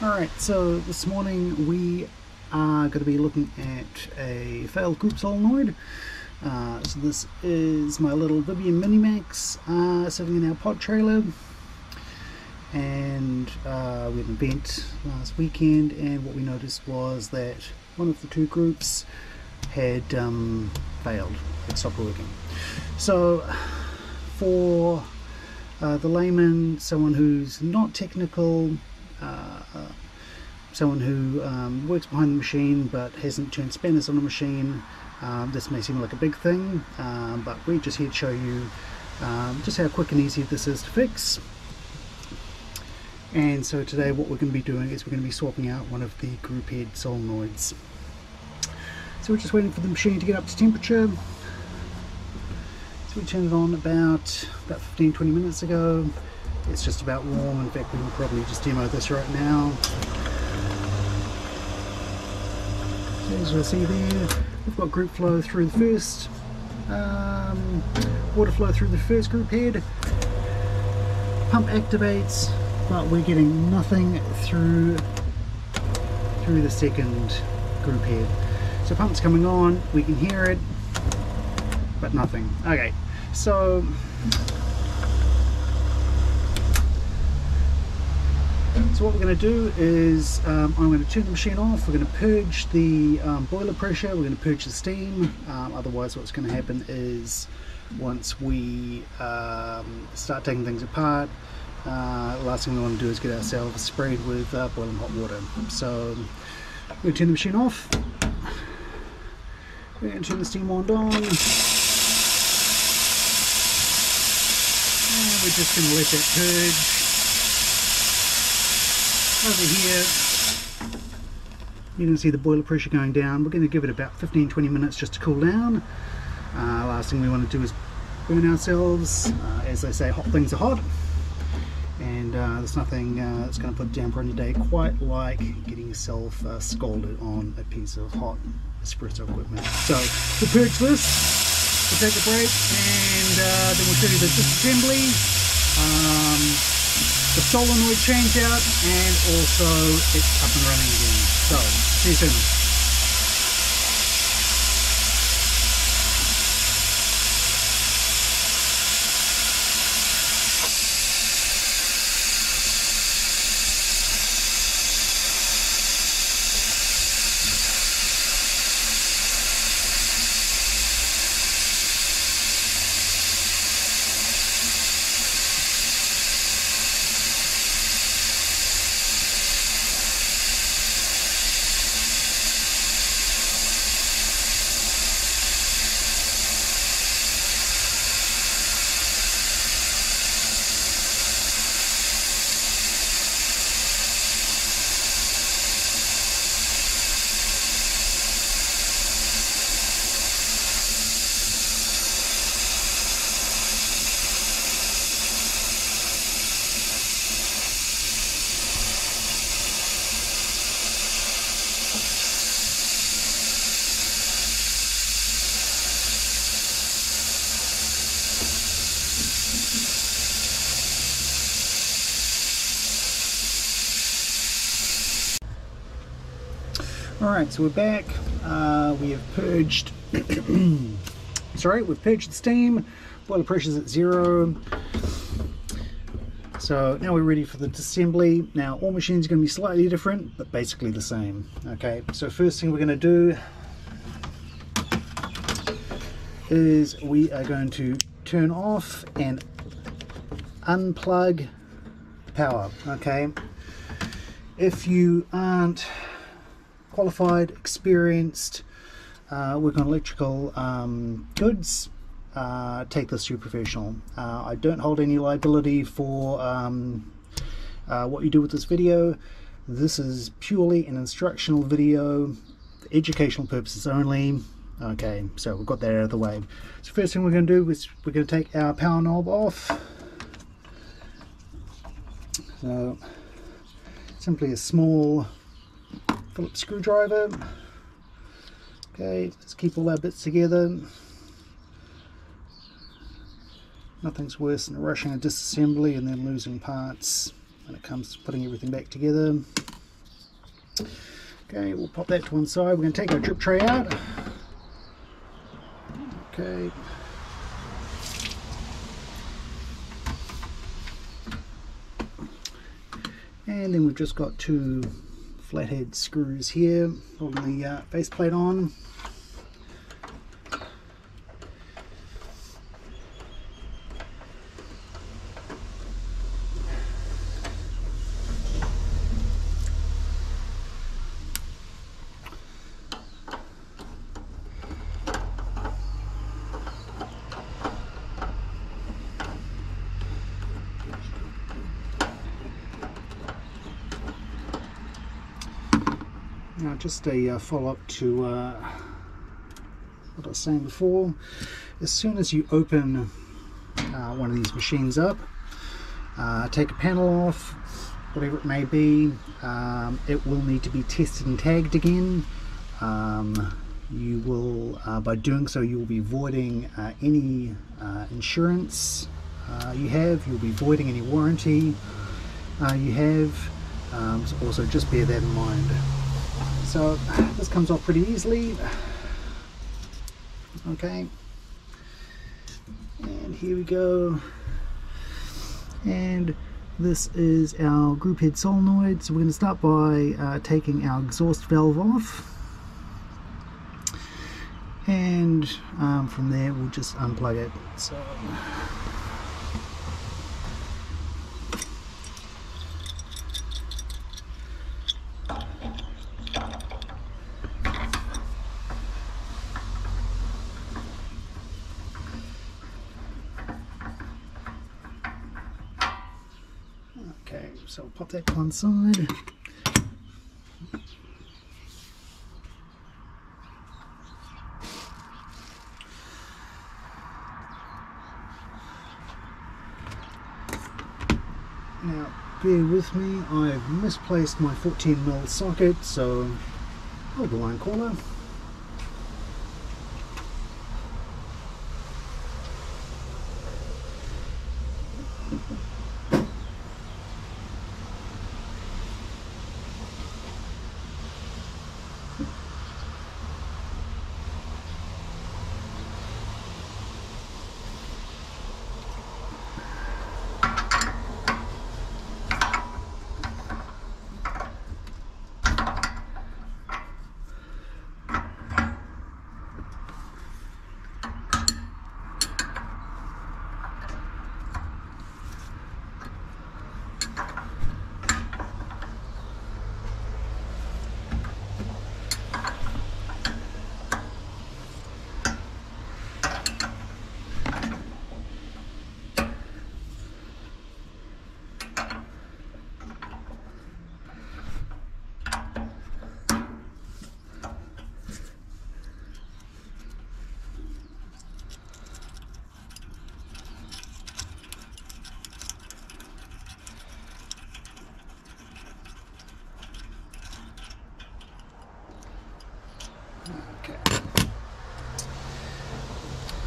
Alright, so this morning we are going to be looking at a failed group solenoid. So this is my little Vibiemme minimax sitting in our pod trailer, and we had an event last weekend, and what we noticed was that one of the two groups had failed, had stopped working. So for the layman, someone who's not technical, someone who works behind the machine but hasn't turned spanners on a machine, this may seem like a big thing, but we're just here to show you just how quick and easy this is to fix. And so today what we're going to be doing is we're going to be swapping out one of the group head solenoids. So we're just waiting for the machine to get up to temperature. So we turned it on about 15-20 minutes ago. It's just about warm. In fact, we will probably just demo this right now. So as you'll see there, we've got group flow through the first, water flow through the first group head. Pump activates, but we're getting nothing through the second group head. So pump's coming on, we can hear it, but nothing. Okay, so what we're going to do is I'm going to turn the machine off. We're going to purge the boiler pressure, we're going to purge the steam. Otherwise what's going to happen is once we start taking things apart, the last thing we want to do is get ourselves sprayed with boiling hot water. So we're going to turn the machine off. We're going to turn the steam wand on. And we're just going to let that purge. Over here you can see the boiler pressure going down. We're going to give it about 15-20 minutes just to cool down. Last thing we want to do is burn ourselves. As they say, hot things are hot, and there's nothing that's going to put a damper on your day quite like getting yourself scalded on a piece of hot espresso equipment. So we'll purge this, we'll take a break, and then we'll show you the disassembly, the solenoid change out, and also it's up and running again. So see you soon. Alright, so we're back. We have purged we've purged the steam. Boiler pressure's at 0. So now we're ready for the disassembly. Now all machines are going to be slightly different, but basically the same. Okay, so first thing we're going to do is we are going to turn off and unplug power. Okay, if you aren't qualified, experienced, work on electrical goods, take this to a professional. I don't hold any liability for what you do with this video. This is purely an instructional video, for educational purposes only. Okay, so we've got that out of the way. So first thing we're going to do is we're going to take our power knob off. So simply a small Phillips screwdriver. Okay, let's keep all our bits together. Nothing's worse than rushing a disassembly and then losing parts when it comes to putting everything back together. Okay, we'll pop that to one side. We're going to take our drip tray out. Okay. And then we've just got two flathead screws here holding the faceplate on. Now, just a follow-up to what I was saying before. As soon as you open one of these machines up, take a panel off, whatever it may be, it will need to be tested and tagged again. You will, by doing so, you will be voiding any insurance you have. You'll be voiding any warranty you have. So also just bear that in mind. So this comes off pretty easily. Okay, and here we go. And this is our group head solenoid. So we're going to start by taking our exhaust valve off, and from there we'll just unplug it. So so we'll pop that to one side. Now, bear with me, I've misplaced my 14mm socket, so hold the line corner.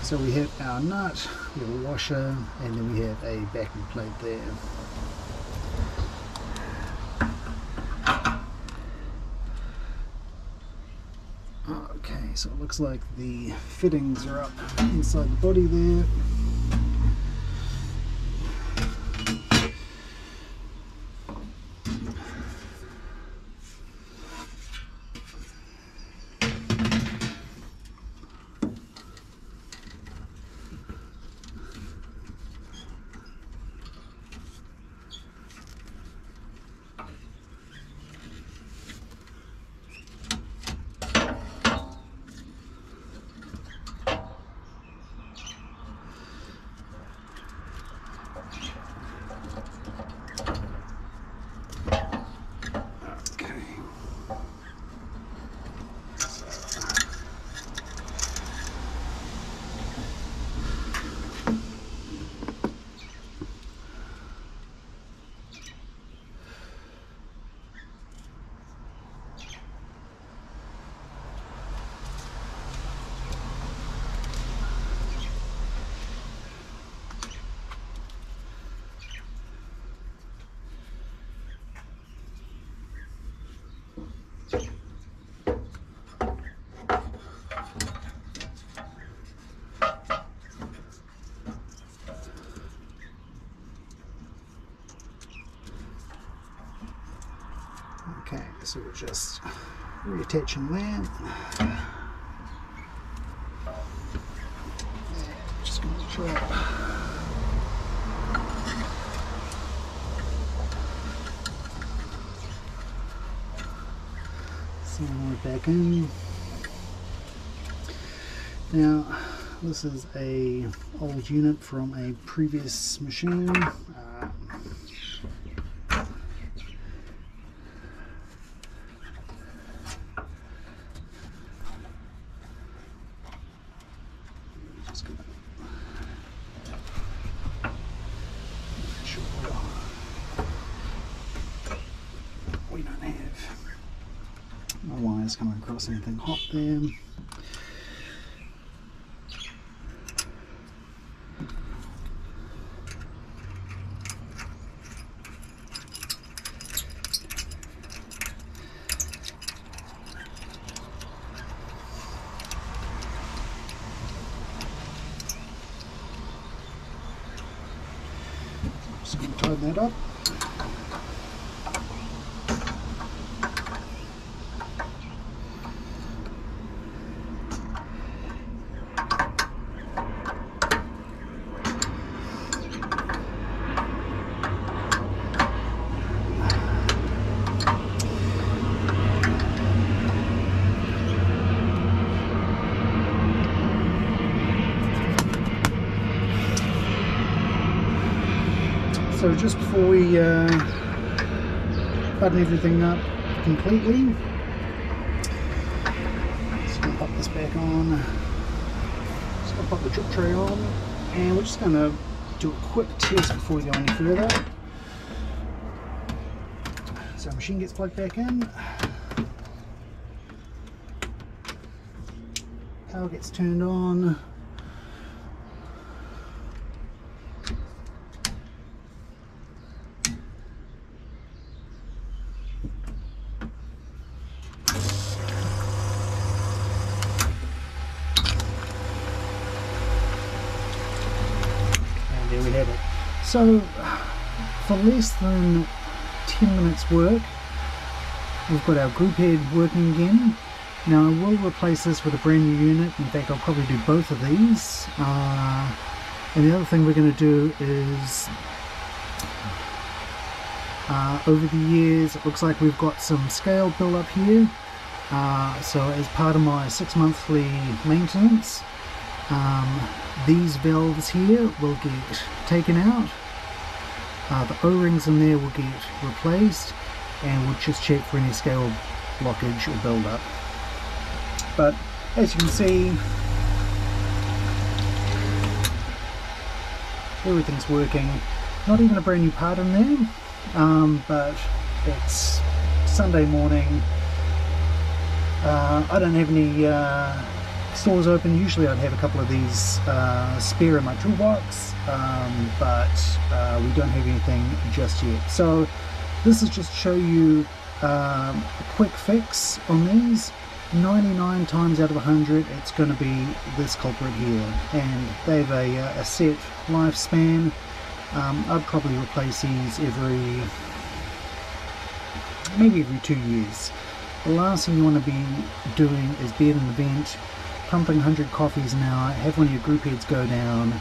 So we have our nut, we have a washer, and then we have a backing plate there. Okay, so it looks like the fittings are up inside the body there. Okay, so we're just reattaching that. Just going to drop solenoid back in. Now, this is a old unit from a previous machine. Just gonna make sure we don't have no wires coming across anything hot there. Just going to tighten that up. So just before we button everything up completely, just going to pop this back on, just going to pop the drip tray on, and we're just going to do a quick test before we go any further. So machine gets plugged back in, power gets turned on. There we have it. So for less than 10 minutes work, we've got our group head working again. Now I will replace this with a brand new unit. In fact, I'll probably do both of these. And the other thing we're going to do is, over the years, it looks like we've got some scale built up here. So as part of my 6-monthly maintenance, these valves here will get taken out, the O-rings in there will get replaced, and we'll just check for any scale blockage or build-up. But as you can see, everything's working. Not even a brand new part in there, but it's Sunday morning. I don't have any stores open. Usually I'd have a couple of these spare in my toolbox, but we don't have anything just yet. So this is just to show you a quick fix on these. 99 times out of 100 it's going to be this culprit here, and they have a set lifespan. I'd probably replace these maybe every 2 years. The last thing you want to be doing is being in the vent, pumping 100 coffees an hour, have one of your group heads go down.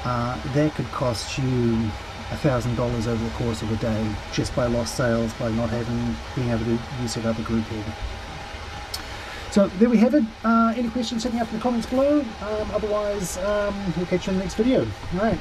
That could cost you $1,000 over the course of a day, just by lost sales, by not being able to use that other group head. So there we have it. Any questions, hit me up in the comments below. Otherwise, we'll catch you in the next video. Alright.